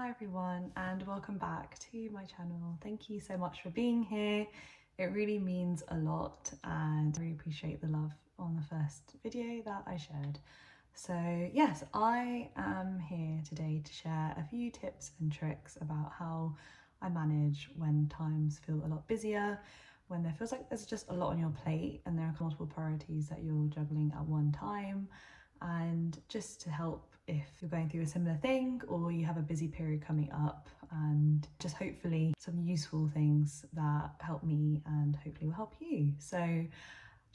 Hi everyone, and welcome back to my channel. Thank you so much for being here. It really means a lot and I really appreciate the love on the first video that I shared. So yes, I am here today to share a few tips and tricks about how I manage when times feel a lot busier, when there feels like there's just a lot on your plate and there are multiple priorities that you're juggling at one time, and just to help if you're going through a similar thing or you have a busy period coming up, and just hopefully some useful things that help me and hopefully will help you. So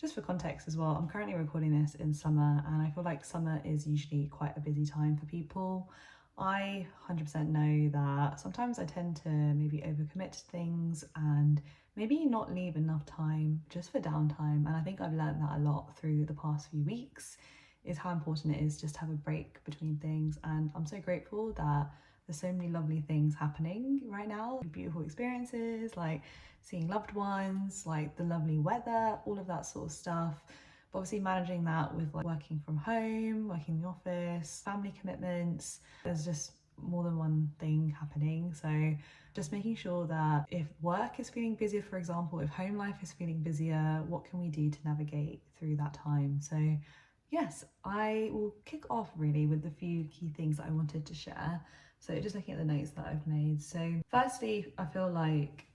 just for context as well, I'm currently recording this in summer and I feel like summer is usually quite a busy time for people. I 100% know that sometimes I tend to maybe overcommit to things and maybe not leave enough time just for downtime, and I think I've learned that a lot through the past few weeks, is how important it is just to have a break between things. And I'm so grateful that there's so many lovely things happening right now, beautiful experiences like seeing loved ones, like the lovely weather, all of that sort of stuff. But obviously managing that with like working from home, working in the office, family commitments, there's just more than one thing happening. So just making sure that if work is feeling busier, for example, if home life is feeling busier, what can we do to navigate through that time? So yes, I will kick off really with the few key things that I wanted to share. So just looking at the notes that I've made. So firstly, I feel like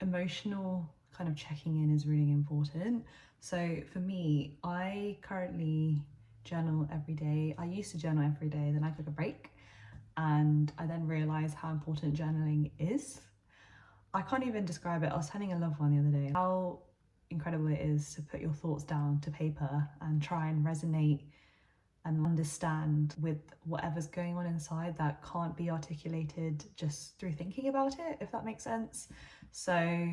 emotional kind of checking in is really important. So for me, I currently journal every day. I used to journal every day, then I took a break and I then realized how important journaling is. I can't even describe it. I was telling a loved one the other day how incredible it is to put your thoughts down to paper and try and resonate and understand with whatever's going on inside that can't be articulated just through thinking about it, if that makes sense. So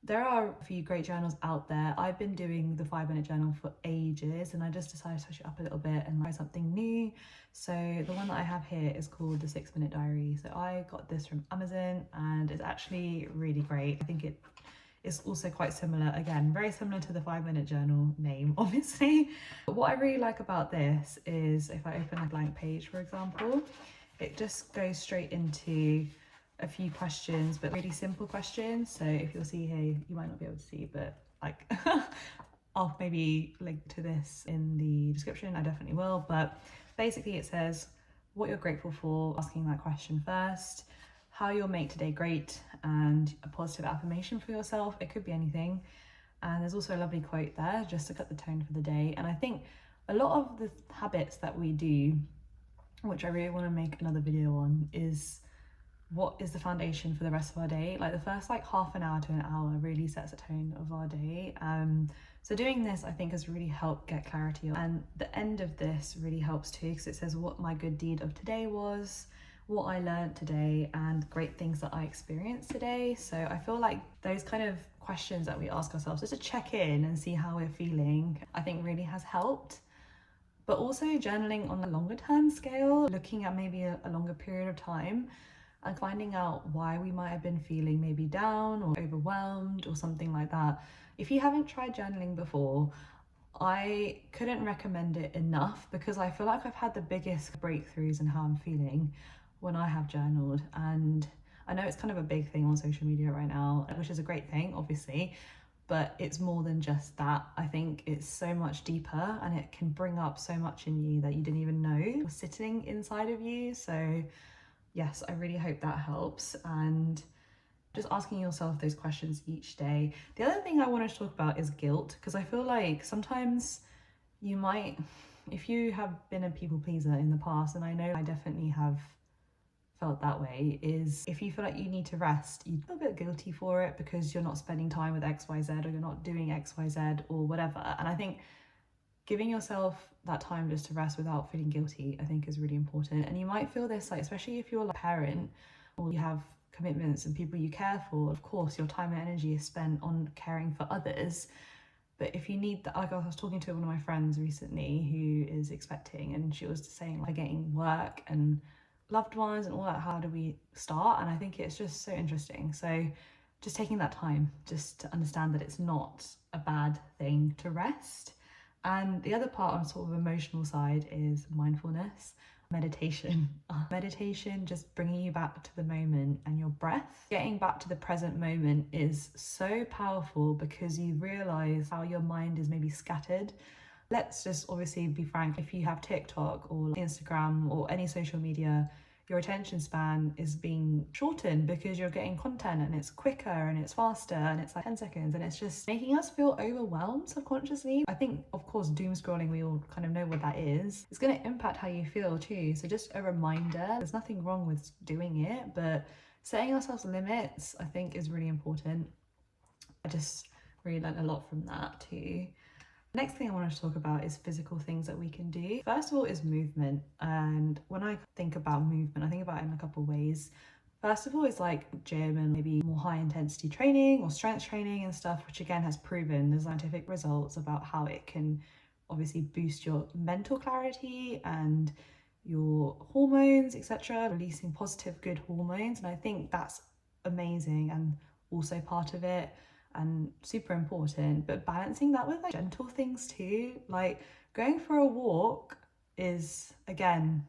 there are a few great journals out there. I've been doing the 5-minute journal for ages and I just decided to switch it up a little bit and try something new. So the one that I have here is called the 6-minute diary. So I got this from Amazon and it's actually really great. I think it is also quite similar, again, very similar to the 5-minute journal name, obviously. But what I really like about this is if I open a blank page, for example, it just goes straight into a few questions, but really simple questions. So if you'll see here, you might not be able to see, but like I'll maybe link to this in the description, I definitely will. But basically it says what you're grateful for, asking that question first, how you'll make today great, and a positive affirmation for yourself. It could be anything. And there's also a lovely quote there just to cut the tone for the day. And I think a lot of the habits that we do, which I really want to make another video on, is what is the foundation for the rest of our day. Like the first like half an hour to an hour really sets the tone of our day. So doing this I think has really helped get clarity, and the end of this really helps too, because it says what my good deed of today was, what I learned today, and great things that I experienced today. So I feel like those kind of questions that we ask ourselves just to check in and see how we're feeling, I think really has helped. But also journaling on a longer term scale, looking at maybe a longer period of time and finding out why we might have been feeling maybe down or overwhelmed or something like that. If you haven't tried journaling before, I couldn't recommend it enough, because I feel like I've had the biggest breakthroughs in how I'm feeling when I have journaled. And I know it's kind of a big thing on social media right now, which is a great thing, obviously, but it's more than just that. I think it's so much deeper and it can bring up so much in you that you didn't even know was sitting inside of you. So yes, I really hope that helps. And just asking yourself those questions each day. The other thing I wanted to talk about is guilt, because I feel like sometimes you might, if you have been a people pleaser in the past, and I know I definitely have felt that way, is if you feel like you need to rest, you feel a bit guilty for it because you're not spending time with XYZ or you're not doing XYZ or whatever. And I think giving yourself that time just to rest without feeling guilty, I think is really important. And you might feel this, like, especially if you're like a parent or you have commitments and people you care for, of course, your time and energy is spent on caring for others. But if you need that, like I was talking to one of my friends recently who is expecting, and she was saying like getting work and loved ones and all that, how do we start? And I think it's just so interesting. So just taking that time just to understand that it's not a bad thing to rest. And the other part on sort of emotional side is mindfulness. meditation. Meditation, just bringing you back to the moment and your breath. Getting back to the present moment is so powerful because you realize how your mind is maybe scattered. Let's just obviously be frank, if you have TikTok or Instagram or any social media, your attention span is being shortened because you're getting content and it's quicker and it's faster and it's like 10 seconds, and it's just making us feel overwhelmed subconsciously. I think, of course, doom scrolling, we all kind of know what that is. It's going to impact how you feel too. So just a reminder, there's nothing wrong with doing it, but setting ourselves limits, I think, is really important. I just really learned a lot from that too. Next thing I want to talk about is physical things that we can do. First of all is movement. And when I think about movement, I think about it in a couple of ways. First of all is like gym and maybe more high intensity training or strength training and stuff, which again has proven there's scientific results about how it can obviously boost your mental clarity and your hormones, etc., releasing positive, good hormones. And I think that's amazing and also part of it and super important, but balancing that with like gentle things too, like going for a walk is, again,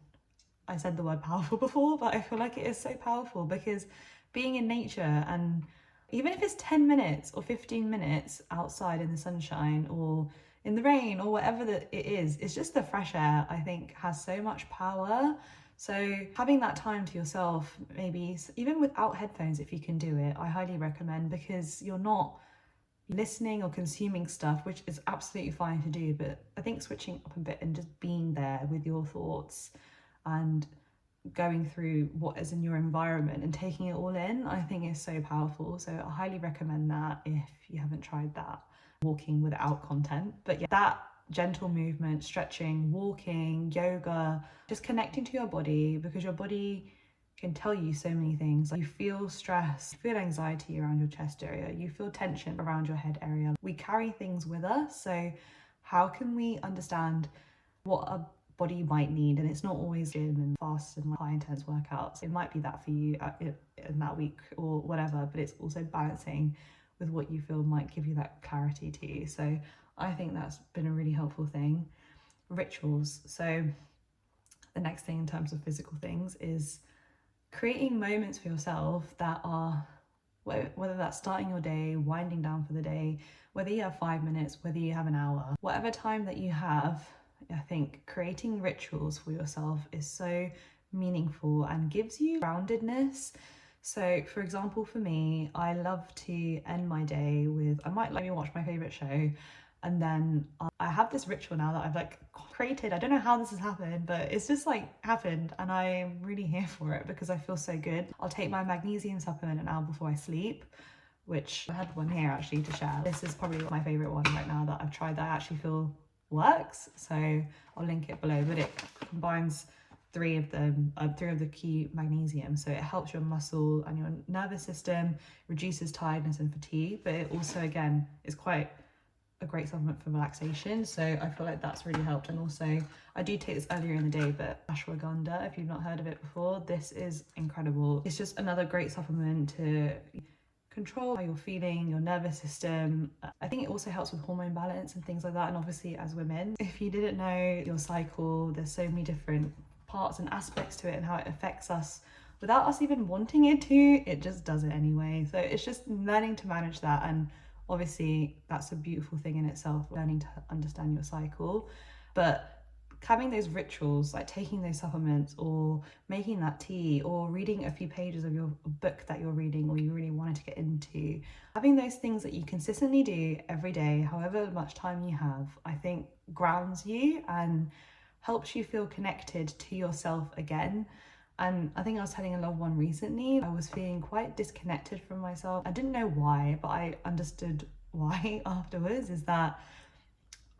I said the word powerful before, but I feel like it is so powerful because being in nature, and even if it's 10 minutes or 15 minutes outside in the sunshine or in the rain or whatever that it is, it's just the fresh air, I think, has so much power. So having that time to yourself, maybe even without headphones, if you can do it, I highly recommend, because you're not listening or consuming stuff, which is absolutely fine to do, but I think switching up a bit and just being there with your thoughts and going through what is in your environment and taking it all in, I think is so powerful. So I highly recommend that if you haven't tried that, walking without content. But yeah, that gentle movement, stretching, walking, yoga, just connecting to your body, because your body can tell you so many things. Like, you feel stress, you feel anxiety around your chest area, you feel tension around your head area. We carry things with us, so how can we understand what a body might need? And it's not always gym and fast and high intense workouts. It might be that for you in that week or whatever, but it's also balancing with what you feel might give you that clarity too. So I think that's been a really helpful thing. Rituals. So the next thing in terms of physical things is creating moments for yourself that are, whether that's starting your day, winding down for the day, whether you have 5 minutes, whether you have an hour, whatever time that you have, I think creating rituals for yourself is so meaningful and gives you groundedness. So for example, for me, I love to end my day with, I might let me watch my favorite show, and then I have this ritual now that I've like created. I don't know how this has happened, but it's just like happened, and I'm really here for it because I feel so good. I'll take my magnesium supplement an hour before I sleep, which I had one here actually to share. This is probably my favorite one right now that I've tried that I actually feel works. So I'll link it below, but it combines three of the key magnesium. So it helps your muscle and your nervous system, reduces tiredness and fatigue, but it also, again, is quite a great supplement for relaxation. So I feel like that's really helped. And also I do take this earlier in the day, but ashwagandha, if you've not heard of it before, this is incredible. It's just another great supplement to control how you're feeling, your nervous system. I think it also helps with hormone balance and things like that. And obviously as women, if you didn't know your cycle, there's so many different parts and aspects to it and how it affects us without us even wanting it to. It just does it anyway. So it's just learning to manage that, and obviously that's a beautiful thing in itself, learning to understand your cycle. But having those rituals, like taking those supplements or making that tea or reading a few pages of your book that you're reading or you really wanted to get into, having those things that you consistently do every day, however much time you have, I think grounds you and helps you feel connected to yourself again. And I think I was telling a loved one recently, I was feeling quite disconnected from myself. I didn't know why, but I understood why afterwards, is that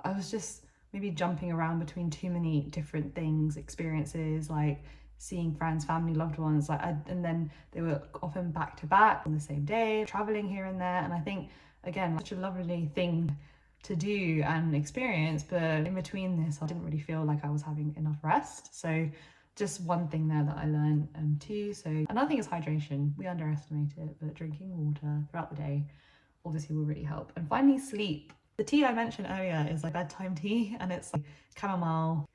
I was just maybe jumping around between too many different things, experiences, like seeing friends, family, loved ones, and then they were often back to back on the same day, traveling here and there. And I think, again, such a lovely thing to do and experience, but in between this, I didn't really feel like I was having enough rest. So just one thing there that I learned too. So another thing is hydration. We underestimate it, but drinking water throughout the day obviously will really help. And finally, sleep. The tea I mentioned earlier is like bedtime tea, and it's like chamomile,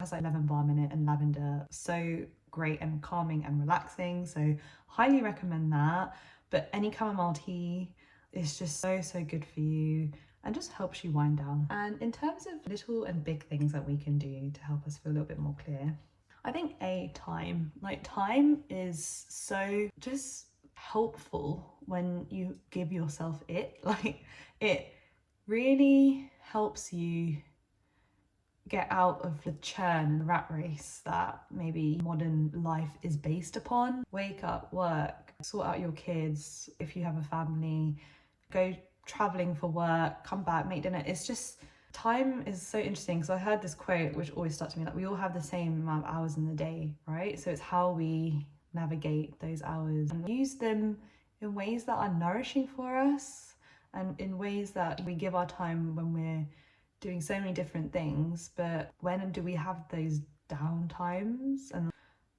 has like lemon balm in it and lavender. So great and calming and relaxing. So highly recommend that. But any chamomile tea is just so, so good for you and just helps you wind down. And in terms of little and big things that we can do to help us feel a little bit more clear, I think time. Like, time is so just helpful when you give yourself it. Like, it really helps you get out of the churn and rat race that maybe modern life is based upon. Wake up, work, sort out your kids if you have a family, go traveling for work, come back, make dinner. It's just, time is so interesting. So I heard this quote which always stuck to me, like, we all have the same amount of hours in the day, right? So it's how we navigate those hours and use them in ways that are nourishing for us and in ways that we give our time when we're doing so many different things. But when do we have those down times and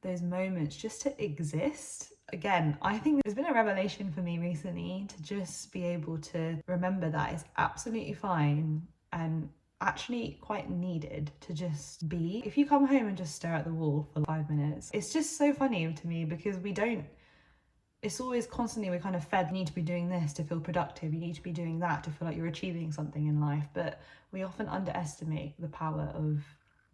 those moments just to exist? Again, I think there's been a revelation for me recently to just be able to remember that it's absolutely fine and actually quite needed to just be. If you come home and just stare at the wall for 5 minutes, it's just so funny to me because we don't, it's always constantly, we're kind of fed, you need to be doing this to feel productive, you need to be doing that to feel like you're achieving something in life. But we often underestimate the power of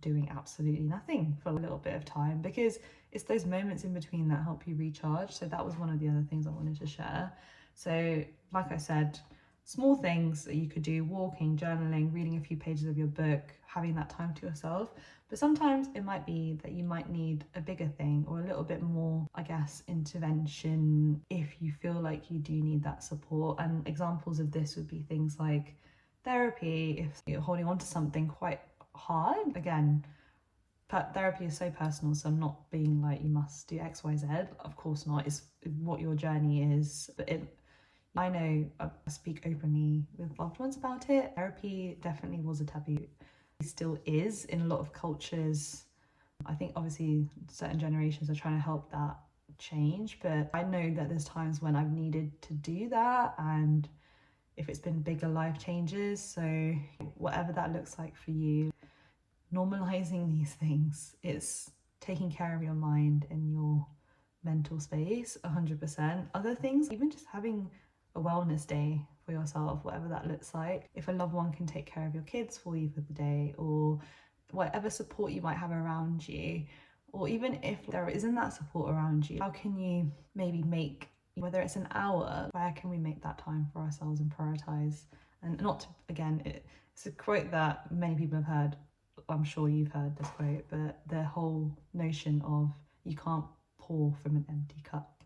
doing absolutely nothing for a little bit of time, because it's those moments in between that help you recharge. So that was one of the other things I wanted to share. So like I said, small things that you could do: walking, journaling, reading a few pages of your book, having that time to yourself. But sometimes it might be that you might need a bigger thing or a little bit more, I guess, intervention if you feel like you do need that support. And examples of this would be things like therapy if you're holding on to something quite hard. Again, therapy is so personal, so I'm not being like you must do X, Y, Z. Of course not. It's what your journey is. But I know I speak openly with loved ones about it. Therapy definitely was a taboo. It still is in a lot of cultures. I think obviously certain generations are trying to help that change, but I know that there's times when I've needed to do that, and if it's been bigger life changes. So whatever that looks like for you, normalizing these things, it's taking care of your mind and your mental space 100%. Other things, even just having a wellness day for yourself, whatever that looks like. If a loved one can take care of your kids for you for the day, or whatever support you might have around you, or even if there isn't that support around you, how can you maybe make, whether it's an hour, where can we make that time for ourselves and prioritize? And not to, again, it's a quote that many people have heard. I'm sure you've heard this quote, but the whole notion of you can't pour from an empty cup,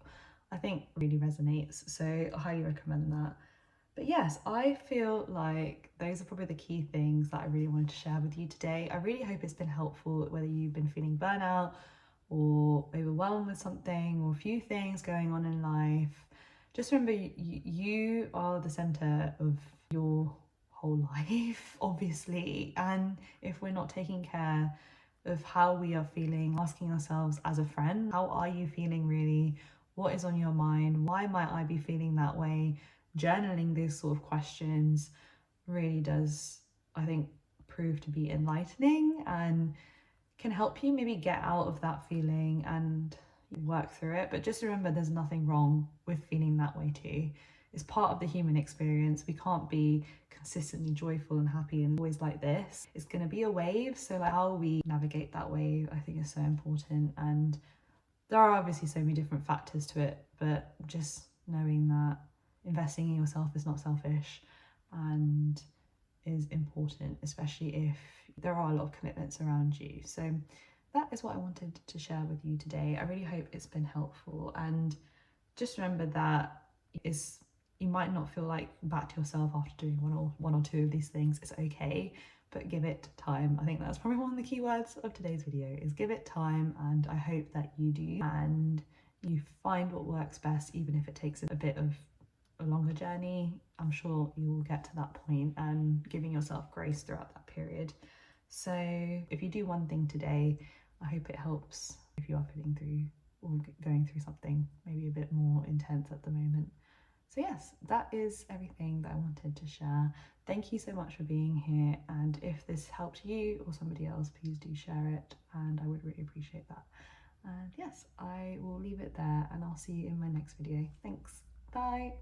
I think really resonates. So I highly recommend that. But yes, I feel like those are probably the key things that I really wanted to share with you today. I really hope it's been helpful, whether you've been feeling burnout or overwhelmed with something or a few things going on in life. Just remember, you are the center of your whole life, obviously. And if we're not taking care of how we are feeling, asking ourselves as a friend, how are you feeling really? What is on your mind? Why might I be feeling that way? Journaling these sort of questions really does, I think, prove to be enlightening and can help you maybe get out of that feeling and work through it. But just remember, there's nothing wrong with feeling that way too. It's part of the human experience. We can't be consistently joyful and happy and always like this. It's going to be a wave. So like how we navigate that wave, I think, is so important. And there are obviously so many different factors to it, but just knowing that investing in yourself is not selfish and is important, especially if there are a lot of commitments around you. So that is what I wanted to share with you today. I really hope it's been helpful, and just remember that you might not feel like back to yourself after doing one or two of these things. It's okay, but give it time. I think that's probably one of the key words of today's video, is give it time, and I hope that you do and you find what works best, even if it takes a bit of a longer journey. I'm sure you will get to that point, and giving yourself grace throughout that period. So if you do one thing today, I hope it helps if you are feeling through or going through something maybe a bit more intense at the moment. So yes, that is everything that I wanted to share. Thank you so much for being here, and if this helped you or somebody else, please do share it, and I would really appreciate that. And yes, I will leave it there, and I'll see you in my next video. Thanks. Bye.